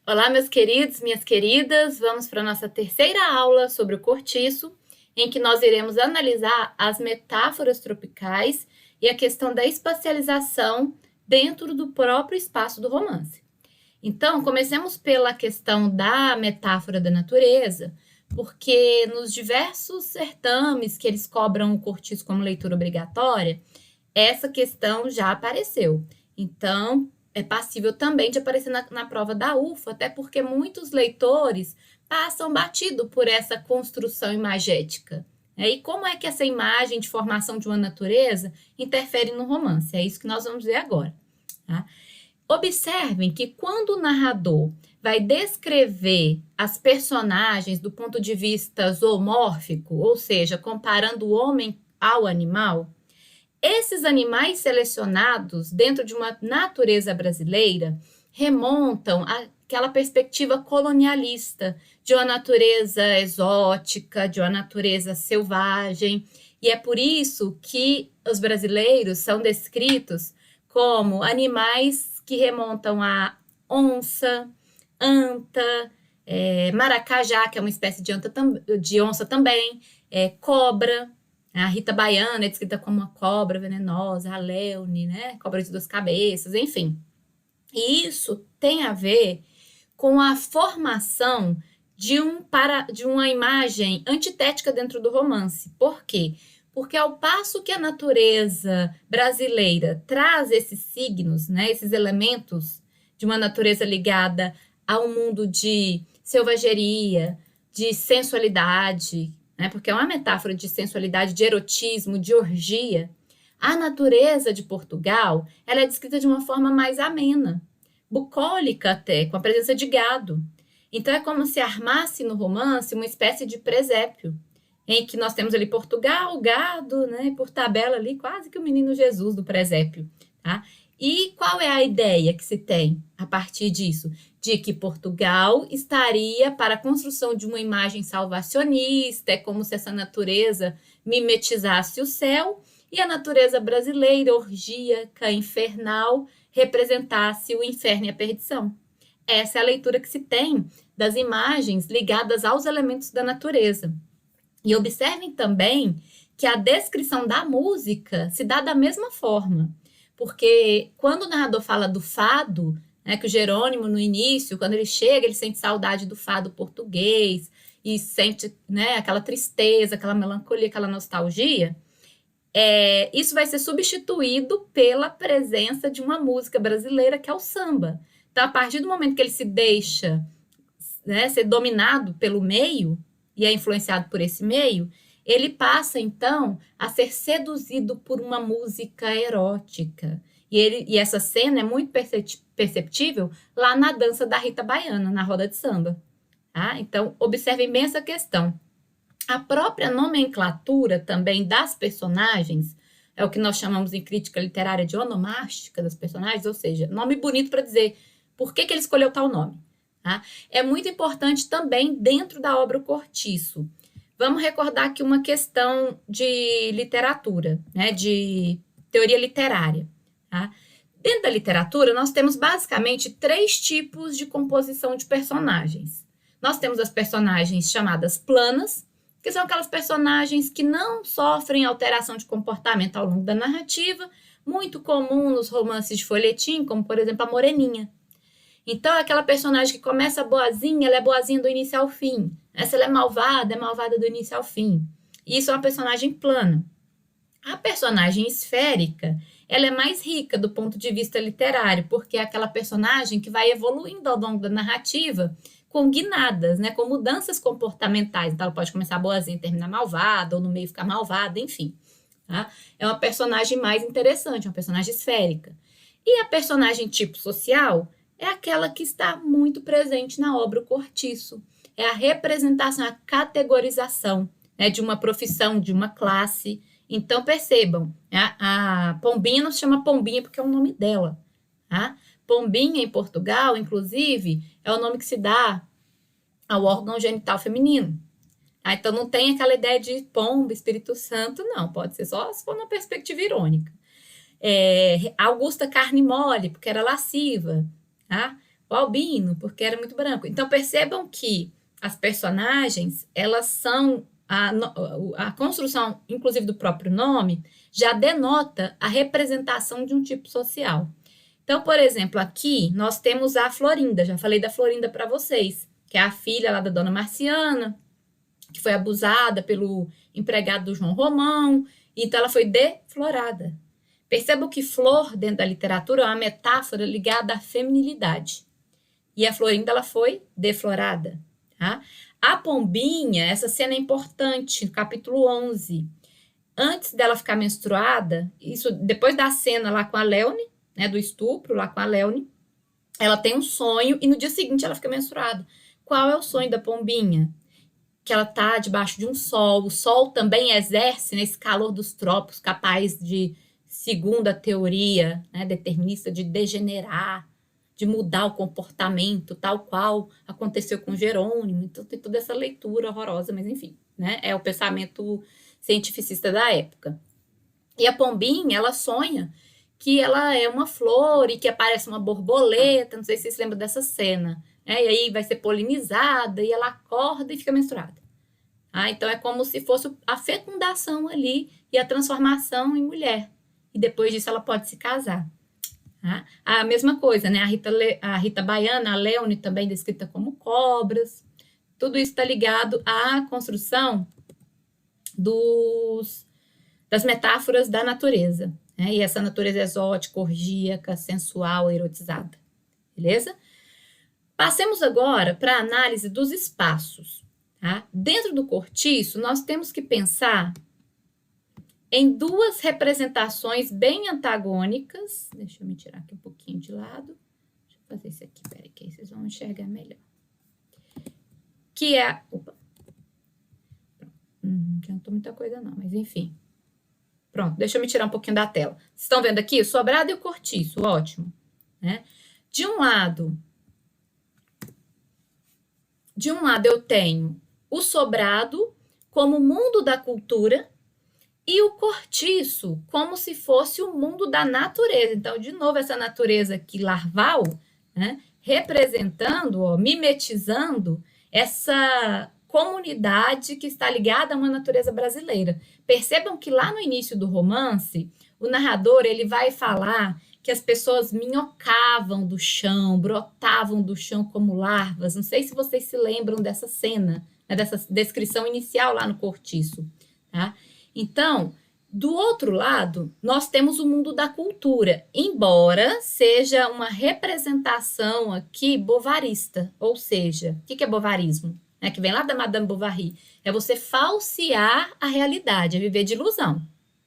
Olá, meus queridos, minhas queridas, vamos para a nossa terceira aula sobre o cortiço, em que nós iremos analisar as metáforas tropicais e a questão da espacialização dentro do próprio espaço do romance. Então, comecemos pela questão da metáfora da natureza, porque nos diversos certames que eles cobram o cortiço como leitura obrigatória, essa questão já apareceu. Então, é passível também de aparecer na prova da UFA, até porque muitos leitores passam batido por essa construção imagética. E como é que essa imagem de formação de uma natureza interfere no romance? É isso que nós vamos ver agora. Tá? Observem que quando o narrador vai descrever as personagens do ponto de vista zoomórfico, ou seja, comparando o homem ao animal, esses animais selecionados dentro de uma natureza brasileira remontam àquela perspectiva colonialista de uma natureza exótica, de uma natureza selvagem, e é por isso que os brasileiros são descritos como animais que remontam a onça, anta, maracajá, que é uma espécie de onça também, cobra. A Rita Baiana é descrita como uma cobra venenosa, a Leone, né? Cobra de duas cabeças, enfim. E isso tem a ver com a formação de uma imagem antitética dentro do romance. Por quê? Porque ao passo que a natureza brasileira traz esses signos, né, esses elementos de uma natureza ligada a um mundo de selvageria, de sensualidade, né, porque é uma metáfora de sensualidade, de erotismo, de orgia, a natureza de Portugal ela é descrita de uma forma mais amena, bucólica até, com a presença de gado. Então é como se armasse no romance uma espécie de presépio, em que nós temos ali Portugal, gado, né, por tabela ali, quase que o menino Jesus do presépio, tá? E qual é a ideia que se tem a partir disso? De que Portugal estaria para a construção de uma imagem salvacionista, é como se essa natureza mimetizasse o céu, e a natureza brasileira, orgíaca, infernal, representasse o inferno e a perdição. Essa é a leitura que se tem das imagens ligadas aos elementos da natureza. E observem também que a descrição da música se dá da mesma forma, porque quando o narrador fala do fado, né, que o Jerônimo, no início, quando ele chega, ele sente saudade do fado português e sente, né, aquela tristeza, aquela melancolia, aquela nostalgia, isso vai ser substituído pela presença de uma música brasileira, que é o samba. Então, a partir do momento que ele se deixa, né, ser dominado pelo meio, e é influenciado por esse meio, ele passa, então, a ser seduzido por uma música erótica. E essa cena é muito perceptível lá na dança da Rita Baiana, na roda de samba. Tá? Então, observem bem essa questão. A própria nomenclatura também das personagens, é o que nós chamamos em crítica literária de onomástica das personagens, ou seja, nome bonito para dizer por que ele escolheu tal nome. Tá? É muito importante também dentro da obra O Cortiço. Vamos recordar aqui uma questão de literatura, né, de teoria literária. Tá? Dentro da literatura, nós temos basicamente 3 tipos de composição de personagens. Nós temos as personagens chamadas planas, que são aquelas personagens que não sofrem alteração de comportamento ao longo da narrativa, muito comum nos romances de folhetim, como, por exemplo, a Moreninha. Então, é aquela personagem que começa boazinha, ela é boazinha do início ao fim. Se ela é malvada do início ao fim. E isso é uma personagem plana. A personagem esférica, ela é mais rica do ponto de vista literário, porque é aquela personagem que vai evoluindo ao longo da narrativa com guinadas, né, com mudanças comportamentais. Então, ela pode começar boazinha e terminar malvada, ou no meio ficar malvada, enfim. Tá? É uma personagem mais interessante, uma personagem esférica. E a personagem tipo social é aquela que está muito presente na obra O Cortiço. É a representação, a categorização, né, de uma profissão, de uma classe. Então, percebam, a Pombinha não se chama Pombinha porque é o nome dela. Tá? Pombinha, em Portugal, inclusive, é o nome que se dá ao órgão genital feminino. Tá? Então, não tem aquela ideia de pomba, Espírito Santo, não. Pode ser só se for uma perspectiva irônica. Augusta Carne Mole, porque era lasciva. Tá? o albino, porque era muito branco. Então, percebam que as personagens, elas são... A construção, inclusive, do próprio nome, já denota a representação de um tipo social. Então, por exemplo, aqui nós temos a Florinda, já falei da Florinda para vocês, que é a filha lá da dona Marciana, que foi abusada pelo empregado do João Romão, então ela foi deflorada. Percebam que flor, dentro da literatura, é uma metáfora ligada à feminilidade. E a Florinda, ela foi deflorada. Tá? A Pombinha, essa cena é importante, no capítulo 11. Antes dela ficar menstruada, isso depois da cena lá com a Leone, né, do estupro lá com a Leone, ela tem um sonho e no dia seguinte ela fica menstruada. Qual é o sonho da Pombinha? Que ela está debaixo de um sol. O sol também exerce nesse calor dos trópicos, capaz de, segundo a teoria, né, determinista, de degenerar, de mudar o comportamento, tal qual aconteceu com Jerônimo. Então tem toda essa leitura horrorosa, mas enfim, né, é o pensamento cientificista da época. E a Pombinha, ela sonha que ela é uma flor e que aparece uma borboleta, não sei se vocês lembram dessa cena, né? E aí vai ser polinizada e ela acorda e fica menstruada. Então é como se fosse a fecundação ali e a transformação em mulher. E depois disso ela pode se casar. A mesma coisa, né? A Rita Baiana, a Leone também descrita como cobras. Tudo isso está ligado à construção das metáforas da natureza, né? E essa natureza exótica, orgíaca, sensual, erotizada. Beleza? Passemos agora para a análise dos espaços. Tá? Dentro do cortiço, nós temos que pensar em duas representações bem antagônicas. Deixa eu me tirar aqui um pouquinho de lado. Deixa eu fazer isso aqui, peraí, que aí vocês vão enxergar melhor. Que é... Opa. Não adiantou muita coisa não, mas enfim. Pronto, deixa eu me tirar um pouquinho da tela. Vocês estão vendo aqui o sobrado e o cortiço, ótimo. Né? De um lado eu tenho o sobrado como mundo da cultura e o cortiço como se fosse o mundo da natureza. Então, de novo, essa natureza aqui larval, né, representando, mimetizando essa comunidade que está ligada a uma natureza brasileira. Percebam que lá no início do romance, o narrador ele vai falar que as pessoas minhocavam do chão, brotavam do chão como larvas. Não sei se vocês se lembram dessa cena, né, dessa descrição inicial lá no cortiço. Tá? Então, do outro lado, nós temos o mundo da cultura, embora seja uma representação aqui bovarista, ou seja, o que é bovarismo? Que vem lá da Madame Bovary, é você falsear a realidade, é viver de ilusão.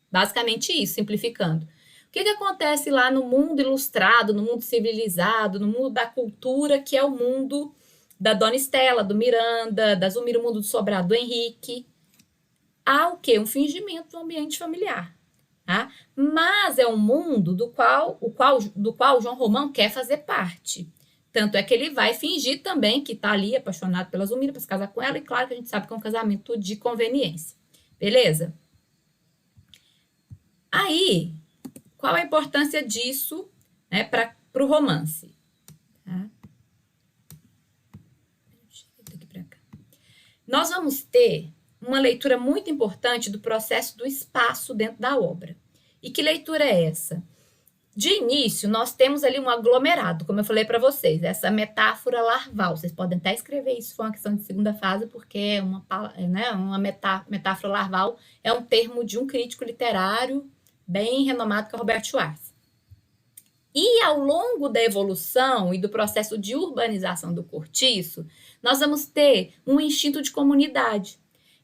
Basicamente isso, simplificando. O que acontece lá no mundo ilustrado, no mundo civilizado, no mundo da cultura, que é o mundo da Dona Estela, do Miranda, da Zulmira, o mundo do Sobrado, do Henrique? Há o quê? Um fingimento do ambiente familiar. Tá? Mas é um mundo do qual o João Romão quer fazer parte. Tanto é que ele vai fingir também que está ali apaixonado pela Zulmira para se casar com ela, e claro que a gente sabe que é um casamento de conveniência. Beleza? Aí, qual a importância disso, né, para o romance? Tá? Daqui para cá. Nós vamos ter uma leitura muito importante do processo do espaço dentro da obra. E que leitura é essa? De início, nós temos ali um aglomerado, como eu falei para vocês, essa metáfora larval. Vocês podem até escrever isso, foi uma questão de segunda fase, porque uma metáfora larval é um termo de um crítico literário bem renomado, que é Roberto Schwartz. E ao longo da evolução e do processo de urbanização do cortiço, nós vamos ter um instinto de comunidade.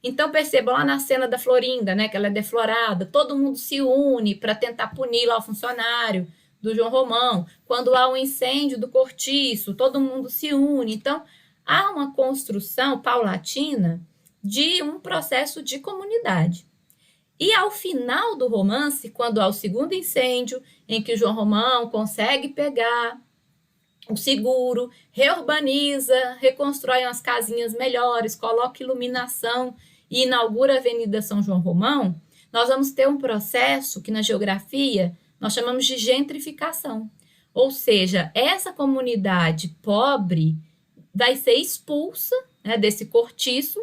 Então, percebam lá na cena da Florinda, né, que ela é deflorada, todo mundo se une para tentar punir lá o funcionário do João Romão. Quando há um incêndio do cortiço, todo mundo se une. Então, há uma construção paulatina de um processo de comunidade. E ao final do romance, quando há o segundo incêndio, em que o João Romão consegue pegar o seguro, reurbaniza, reconstrói umas casinhas melhores, coloca iluminação e inaugura a Avenida São João Romão, nós vamos ter um processo que na geografia nós chamamos de gentrificação. Ou seja, essa comunidade pobre vai ser expulsa, né, desse cortiço,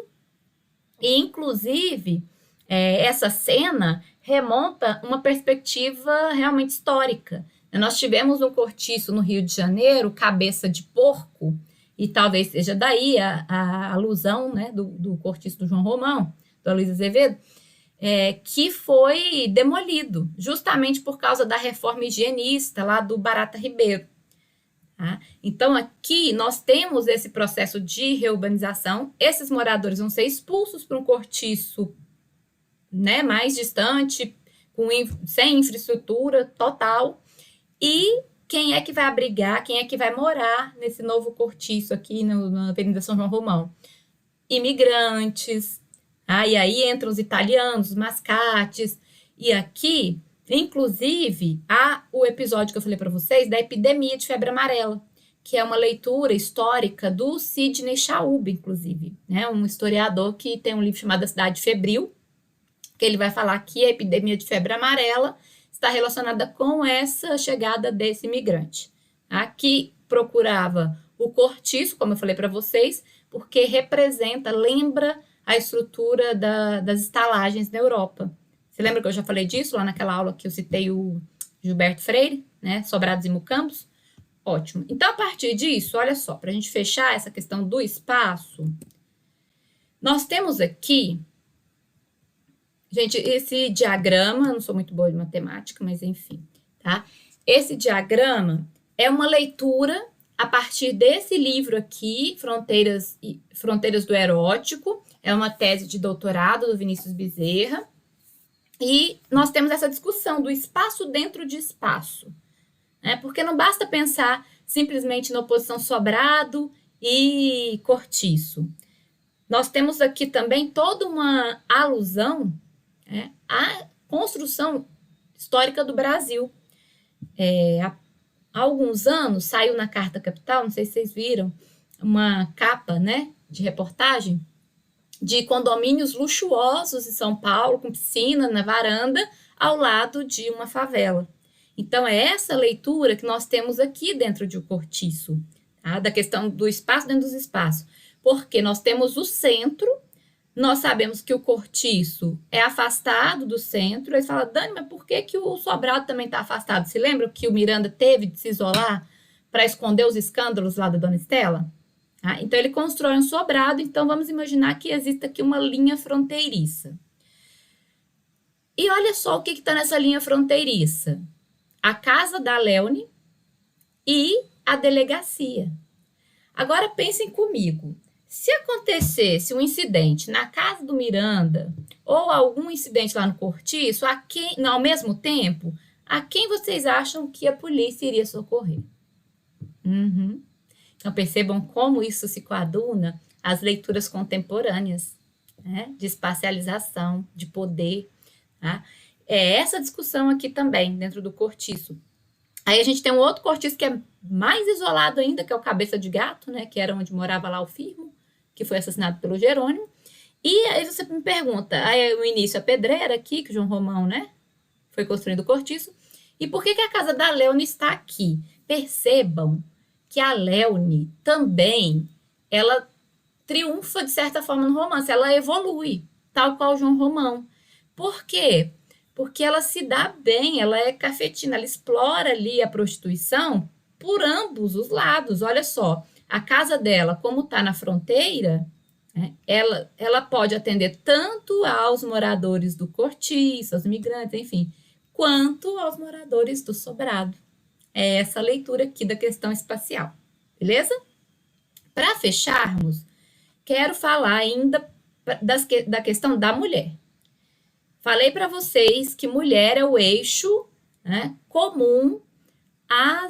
e, inclusive, essa cena remonta uma perspectiva realmente histórica. Nós tivemos um cortiço no Rio de Janeiro, Cabeça de Porco, e talvez seja daí a alusão, né, do cortiço do João Romão, do Aloysio Azevedo, que foi demolido, justamente por causa da reforma higienista lá do Barata Ribeiro. Tá? Então, aqui nós temos esse processo de reurbanização, esses moradores vão ser expulsos para um cortiço, né, mais distante, sem infraestrutura total, e quem é que vai abrigar, quem é que vai morar nesse novo cortiço aqui na Avenida São João Romão? Imigrantes, e aí entram os italianos, os mascates, e aqui, inclusive, há o episódio que eu falei para vocês da epidemia de febre amarela, que é uma leitura histórica do Sidney Chaub, inclusive, né, um historiador que tem um livro chamado A Cidade Febril, que ele vai falar que a epidemia de febre amarela está relacionada com essa chegada desse imigrante, que procurava o cortiço, como eu falei para vocês, porque lembra a estrutura das estalagens na Europa. Você lembra que eu já falei disso lá naquela aula que eu citei o Gilberto Freire, né? Sobrados e Mucambos? Ótimo. Então, a partir disso, olha só, para a gente fechar essa questão do espaço, nós temos aqui, gente, esse diagrama, eu não sou muito boa de matemática, mas enfim, tá? Esse diagrama é uma leitura a partir desse livro aqui, Fronteiras do Erótico, é uma tese de doutorado do Vinícius Bezerra, e nós temos essa discussão do espaço dentro de espaço, né? Porque não basta pensar simplesmente na oposição sobrado e cortiço. Nós temos aqui também toda uma alusão, né, à construção histórica do Brasil. Há alguns anos saiu na Carta Capital, não sei se vocês viram, uma capa, né, de reportagem de condomínios luxuosos em São Paulo, com piscina na varanda, ao lado de uma favela. Então, é essa leitura que nós temos aqui dentro de um cortiço, tá? Da questão do espaço dentro dos espaços. Porque nós temos o centro, nós sabemos que o cortiço é afastado do centro. Aí você fala, Dani, mas por que o sobrado também está afastado? Se lembra que o Miranda teve de se isolar para esconder os escândalos lá da Dona Estela? Então, ele constrói um sobrado, então vamos imaginar que existe aqui uma linha fronteiriça. E olha só o que está nessa linha fronteiriça. A casa da Leone e a delegacia. Agora, pensem comigo. Se acontecesse um incidente na casa do Miranda ou algum incidente lá no cortiço, ao mesmo tempo, a quem vocês acham que a polícia iria socorrer? Então, percebam como isso se coaduna às leituras contemporâneas, né, de espacialização, de poder. Tá? É essa discussão aqui também, dentro do cortiço. Aí a gente tem um outro cortiço que é mais isolado ainda, que é o Cabeça de Gato, né, que era onde morava lá o Firmo, que foi assassinado pelo Jerônimo. E aí você me pergunta, aí o início, a pedreira aqui, que o João Romão, né, foi construindo o cortiço. E por que a casa da Leone está aqui? Percebam que a Leone também, ela triunfa de certa forma no romance, ela evolui, tal qual o João Romão. Por quê? Porque ela se dá bem, ela é cafetina, ela explora ali a prostituição por ambos os lados. Olha só, a casa dela, como está na fronteira, né, ela pode atender tanto aos moradores do cortiço, aos imigrantes, enfim, quanto aos moradores do sobrado. É essa leitura aqui da questão espacial, beleza? Para fecharmos, quero falar ainda da questão da mulher. Falei para vocês que mulher é o eixo, né, comum a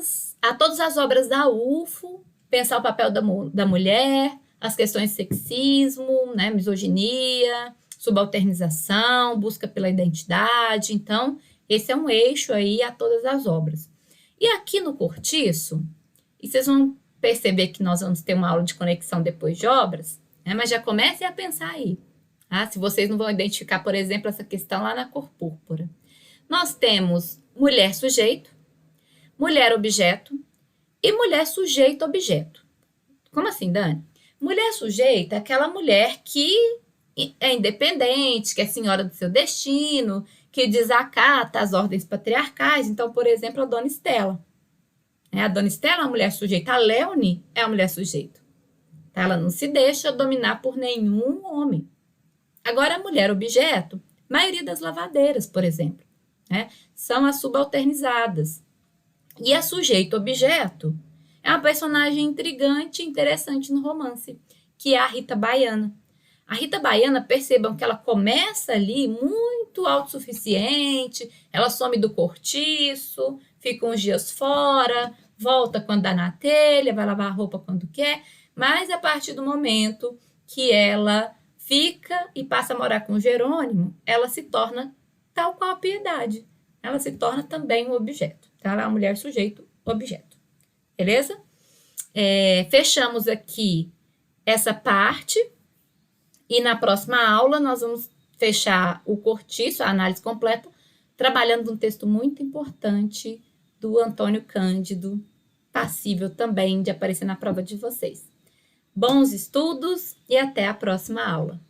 todas as obras da UFO, pensar o papel da mulher, as questões de sexismo, né, misoginia, subalternização, busca pela identidade. Então, esse é um eixo aí a todas as obras. E aqui no cortiço, e vocês vão perceber que nós vamos ter uma aula de conexão depois de obras, né, mas já comecem a pensar aí. Se vocês não vão identificar, por exemplo, essa questão lá na cor púrpura. Nós temos mulher sujeito mulher objeto e mulher sujeito objeto. Como assim, Dani? Mulher sujeita é aquela mulher que é independente, que é senhora do seu destino, que desacata as ordens patriarcais. Então, por exemplo, a Dona Estela. A Dona Estela é uma mulher sujeita. A Leone é uma mulher sujeita. Ela não se deixa dominar por nenhum homem. Agora, a mulher objeto, maioria das lavadeiras, por exemplo, são as subalternizadas. E a sujeito objeto é uma personagem intrigante e interessante no romance, que é a Rita Baiana. A Rita Baiana, percebam que ela começa ali muito autossuficiente, ela some do cortiço, fica uns dias fora, volta quando dá na telha, vai lavar a roupa quando quer, mas a partir do momento que ela fica e passa a morar com o Jerônimo, ela se torna tal qual a Piedade. Ela se torna também um objeto. Tá? Ela é uma mulher sujeito objeto. Beleza? Fechamos aqui essa parte. E na próxima aula nós vamos fechar o cortiço, a análise completa, trabalhando um texto muito importante do Antônio Cândido, passível também de aparecer na prova de vocês. Bons estudos e até a próxima aula.